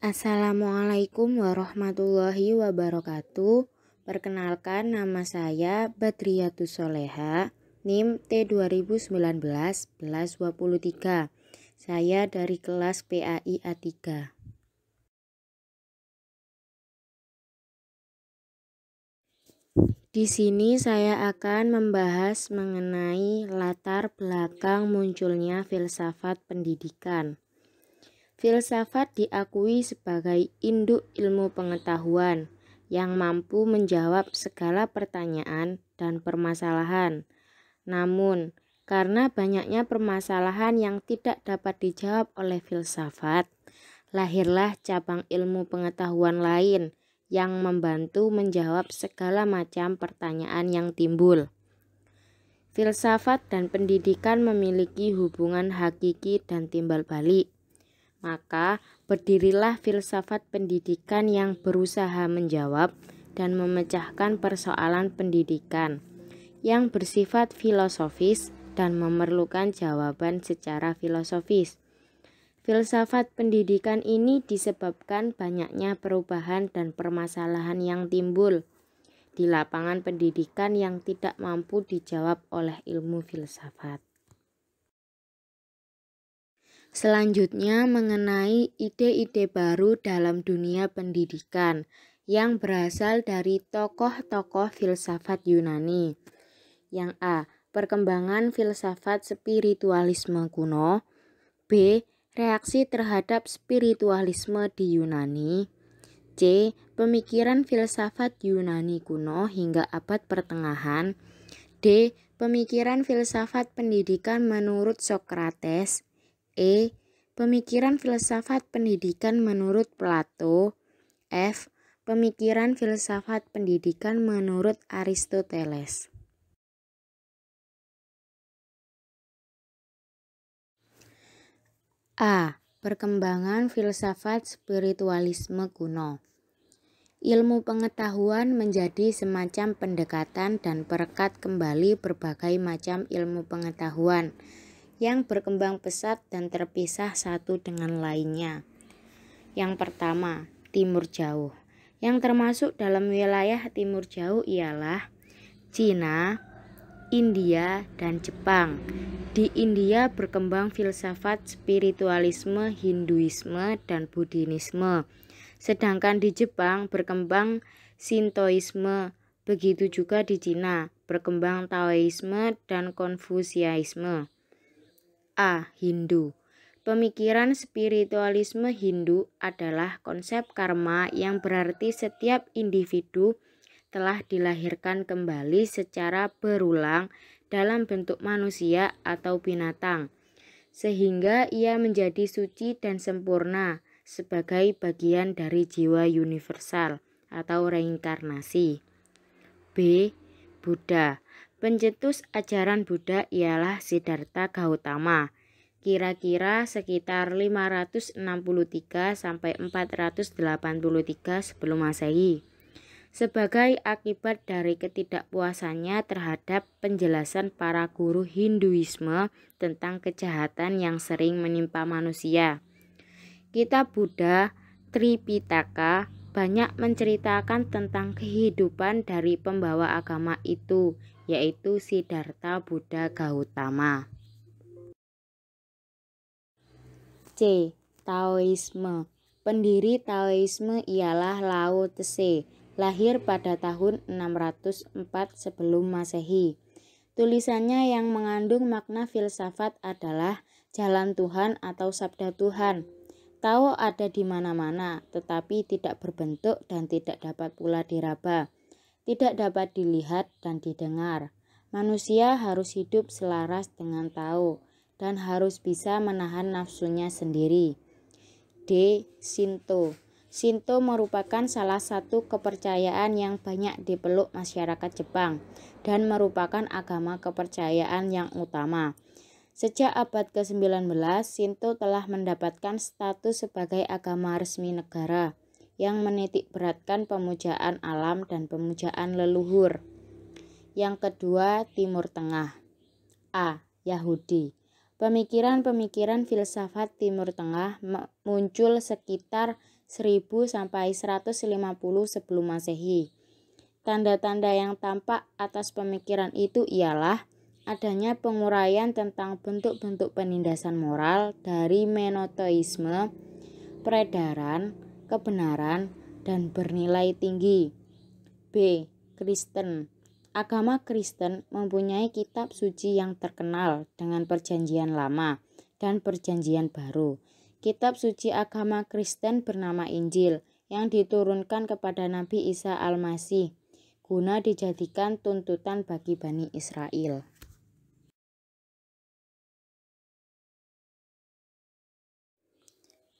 Assalamualaikum warahmatullahi wabarakatuh. Perkenalkan, nama saya Badriyatus Soleha, NIM T2019-1123. Saya dari kelas PAI A3. Di sini saya akan membahas mengenai latar belakang munculnya filsafat pendidikan. Filsafat diakui sebagai induk ilmu pengetahuan yang mampu menjawab segala pertanyaan dan permasalahan. Namun, karena banyaknya permasalahan yang tidak dapat dijawab oleh filsafat, lahirlah cabang ilmu pengetahuan lain yang membantu menjawab segala macam pertanyaan yang timbul. Filsafat dan pendidikan memiliki hubungan hakiki dan timbal balik. Maka berdirilah filsafat pendidikan yang berusaha menjawab dan memecahkan persoalan pendidikan yang bersifat filosofis dan memerlukan jawaban secara filosofis. Filsafat pendidikan ini disebabkan banyaknya perubahan dan permasalahan yang timbul di lapangan pendidikan yang tidak mampu dijawab oleh ilmu filsafat. Selanjutnya mengenai ide-ide baru dalam dunia pendidikan yang berasal dari tokoh-tokoh filsafat Yunani. Yang A. Perkembangan filsafat spiritualisme kuno. B. Reaksi terhadap spiritualisme di Yunani. C. Pemikiran filsafat Yunani kuno hingga abad pertengahan. D. Pemikiran filsafat pendidikan menurut Sokrates. E. Pemikiran filsafat pendidikan menurut Plato. F. Pemikiran filsafat pendidikan menurut Aristoteles. A. Perkembangan filsafat spiritualisme kuno. Ilmu pengetahuan menjadi semacam pendekatan dan perekat kembali berbagai macam ilmu pengetahuan yang berkembang pesat dan terpisah satu dengan lainnya. Yang pertama, Timur Jauh. Yang termasuk dalam wilayah Timur Jauh ialah Cina, India, dan Jepang. Di India berkembang filsafat spiritualisme, Hinduisme, dan Buddhisme. Sedangkan di Jepang berkembang Shintoisme. Begitu juga di Cina berkembang Taoisme dan Konfusiaisme. A. Hindu. Pemikiran spiritualisme Hindu adalah konsep karma yang berarti setiap individu telah dilahirkan kembali secara berulang dalam bentuk manusia atau binatang, sehingga ia menjadi suci dan sempurna sebagai bagian dari jiwa universal atau reinkarnasi. B. Buddha. Pencetus ajaran Buddha ialah Siddhartha Gautama, kira-kira sekitar 563 sampai 483 sebelum Masehi. Sebagai akibat dari ketidakpuasannya terhadap penjelasan para guru Hinduisme tentang kejahatan yang sering menimpa manusia. Kitab Buddha Tripitaka banyak menceritakan tentang kehidupan dari pembawa agama itu, yaitu Siddhartha Buddha Gautama. C. Taoisme. Pendiri Taoisme ialah Lao Tse, lahir pada tahun 604 sebelum Masehi. Tulisannya yang mengandung makna filsafat adalah jalan Tuhan atau sabda Tuhan. Tao ada di mana-mana, tetapi tidak berbentuk dan tidak dapat pula diraba, tidak dapat dilihat dan didengar. Manusia harus hidup selaras dengan Tao dan harus bisa menahan nafsunya sendiri. D. Shinto. Shinto merupakan salah satu kepercayaan yang banyak dipeluk masyarakat Jepang dan merupakan agama kepercayaan yang utama. Sejak abad ke-19, Shinto telah mendapatkan status sebagai agama resmi negara yang menitik beratkan pemujaan alam dan pemujaan leluhur. Yang kedua, Timur Tengah. A. Yahudi. Pemikiran-pemikiran filsafat Timur Tengah muncul sekitar 1000 sampai 150 sebelum Masehi. Tanda-tanda yang tampak atas pemikiran itu ialah adanya penguraian tentang bentuk-bentuk penindasan moral dari monoteisme, peredaran, kebenaran, dan bernilai tinggi. B. Kristen. Agama Kristen mempunyai kitab suci yang terkenal dengan Perjanjian Lama dan Perjanjian Baru. Kitab suci agama Kristen bernama Injil yang diturunkan kepada Nabi Isa Al-Masih guna dijadikan tuntutan bagi Bani Israel.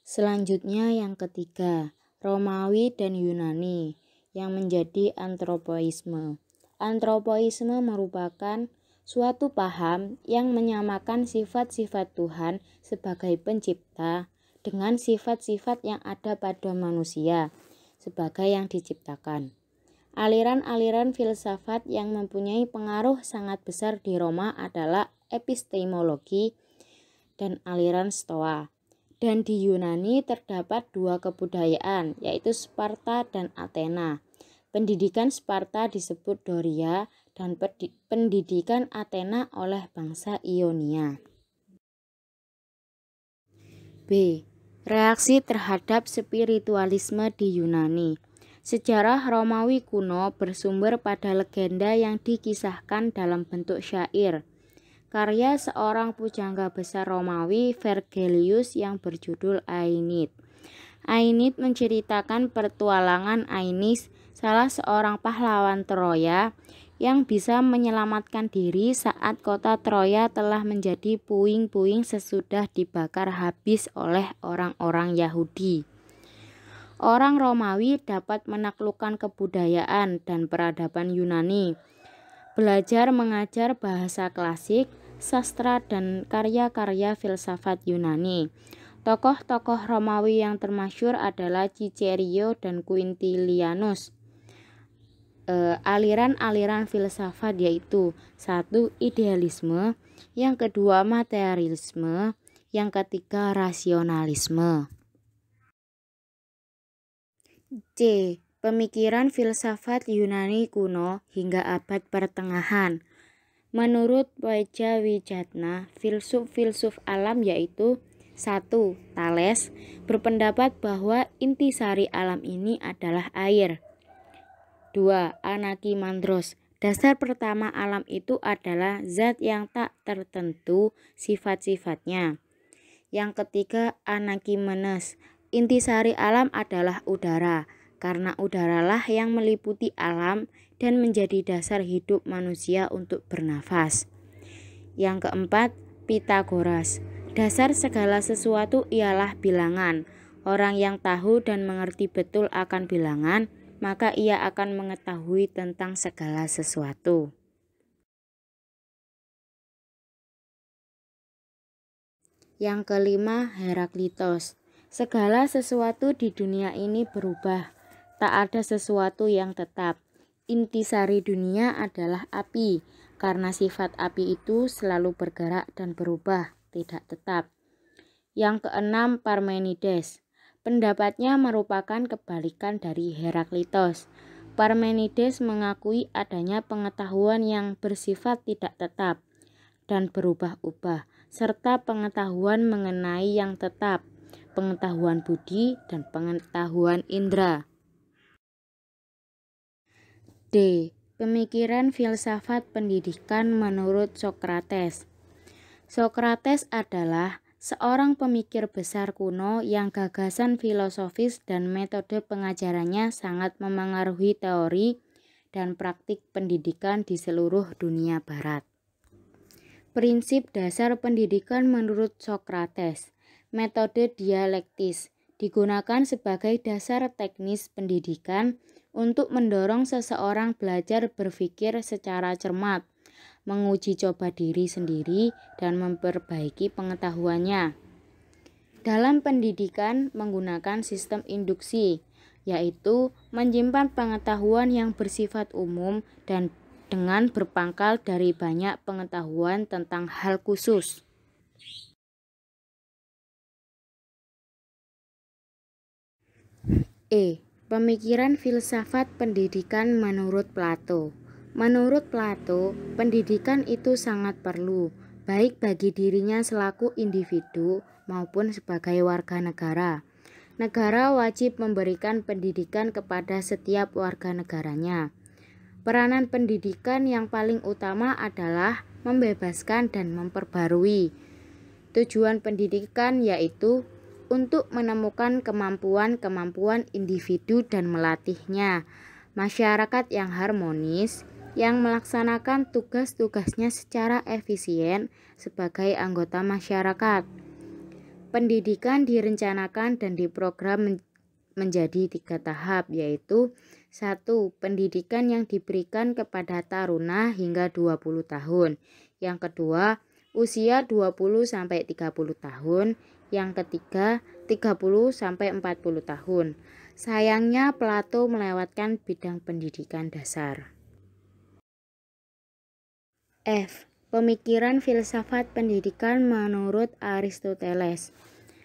Selanjutnya yang ketiga, Romawi dan Yunani yang menjadi antropoisme. Antropoisme merupakan suatu paham yang menyamakan sifat-sifat Tuhan sebagai pencipta dengan sifat-sifat yang ada pada manusia sebagai yang diciptakan. Aliran-aliran filsafat yang mempunyai pengaruh sangat besar di Roma adalah epistemologi dan aliran Stoa. Dan di Yunani terdapat dua kebudayaan, yaitu Sparta dan Athena. Pendidikan Sparta disebut Doria dan pendidikan Athena oleh bangsa Ionia. B. Reaksi terhadap spiritualisme di Yunani. Sejarah Romawi kuno bersumber pada legenda yang dikisahkan dalam bentuk syair. Karya seorang pujangga besar Romawi, Vergilius, yang berjudul Aeneid. Aeneid menceritakan pertualangan Aeneas, salah seorang pahlawan Troya yang bisa menyelamatkan diri saat kota Troya telah menjadi puing-puing sesudah dibakar habis oleh orang-orang Yahudi. Orang Romawi dapat menaklukkan kebudayaan dan peradaban Yunani, belajar mengajar bahasa klasik, sastra, dan karya-karya filsafat Yunani. Tokoh-tokoh Romawi yang termasyhur adalah Cicerio dan Quintilianus. Aliran-aliran filsafat yaitu 1. Idealisme, yang kedua materialisme, yang ketiga rasionalisme. C. Pemikiran filsafat Yunani kuno hingga abad pertengahan. Menurut Wijatna, filsuf-filsuf alam yaitu 1. Thales berpendapat bahwa intisari alam ini adalah air. 2. Anakimandros, dasar pertama alam itu adalah zat yang tak tertentu sifat-sifatnya. Yang ketiga Anaximenes, intisari alam adalah udara, karena udaralah yang meliputi alam dan menjadi dasar hidup manusia untuk bernafas. Yang keempat Pitagoras, dasar segala sesuatu ialah bilangan. Orang yang tahu dan mengerti betul akan bilangan, maka ia akan mengetahui tentang segala sesuatu. Yang kelima Heraklitos, segala sesuatu di dunia ini berubah, tak ada sesuatu yang tetap. Intisari dunia adalah api, karena sifat api itu selalu bergerak dan berubah, tidak tetap. Yang keenam Parmenides, pendapatnya merupakan kebalikan dari Heraklitos. Parmenides mengakui adanya pengetahuan yang bersifat tidak tetap dan berubah-ubah, serta pengetahuan mengenai yang tetap, pengetahuan budi dan pengetahuan indera. D. Pemikiran filsafat pendidikan menurut Sokrates. Sokrates adalah seorang pemikir besar kuno yang gagasan filosofis dan metode pengajarannya sangat memengaruhi teori dan praktik pendidikan di seluruh dunia barat. Prinsip dasar pendidikan menurut Sokrates. Metode dialektis digunakan sebagai dasar teknis pendidikan untuk mendorong seseorang belajar berpikir secara cermat, menguji coba diri sendiri, dan memperbaiki pengetahuannya. Dalam pendidikan menggunakan sistem induksi, yaitu menyimpan pengetahuan yang bersifat umum dan dengan berpangkal dari banyak pengetahuan tentang hal khusus. Pemikiran filsafat pendidikan menurut Plato. Menurut Plato, pendidikan itu sangat perlu, baik bagi dirinya selaku individu maupun sebagai warga negara. Negara wajib memberikan pendidikan kepada setiap warga negaranya. Peranan pendidikan yang paling utama adalah membebaskan dan memperbarui. Tujuan pendidikan yaitu untuk menemukan kemampuan-kemampuan individu dan melatihnya. Masyarakat yang harmonis, yang melaksanakan tugas-tugasnya secara efisien sebagai anggota masyarakat. Pendidikan direncanakan dan diprogram menjadi 3 tahap, yaitu 1. Pendidikan yang diberikan kepada taruna hingga 20 tahun. Yang kedua, usia 20-30 tahun. Yang ketiga, 30-40 tahun. Sayangnya Plato melewatkan bidang pendidikan dasar. Pemikiran filsafat pendidikan menurut Aristoteles.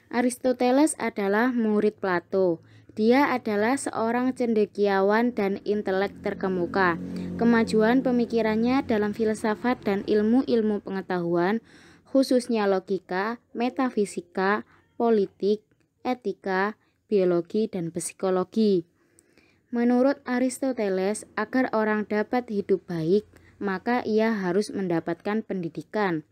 Aristoteles adalah murid Plato. Dia adalah seorang cendekiawan dan intelek terkemuka. Kemajuan pemikirannya dalam filsafat dan ilmu-ilmu pengetahuan, khususnya logika, metafisika, politik, etika, biologi, dan psikologi. Menurut Aristoteles, agar orang dapat hidup baik, maka ia harus mendapatkan pendidikan.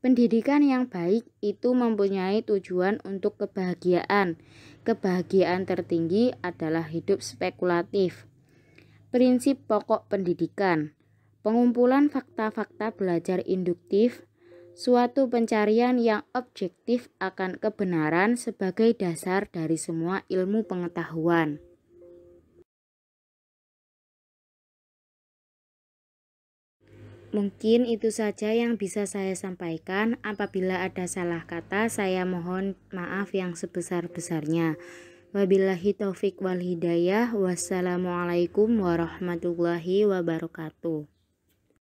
Pendidikan yang baik itu mempunyai tujuan untuk kebahagiaan. Kebahagiaan tertinggi adalah hidup spekulatif. Prinsip pokok pendidikan: pengumpulan fakta-fakta belajar induktif, suatu pencarian yang objektif akan kebenaran sebagai dasar dari semua ilmu pengetahuan. Mungkin itu saja yang bisa saya sampaikan. Apabila ada salah kata, saya mohon maaf yang sebesar-besarnya. Wabillahi taufik wal hidayah. Wassalamualaikum warahmatullahi wabarakatuh.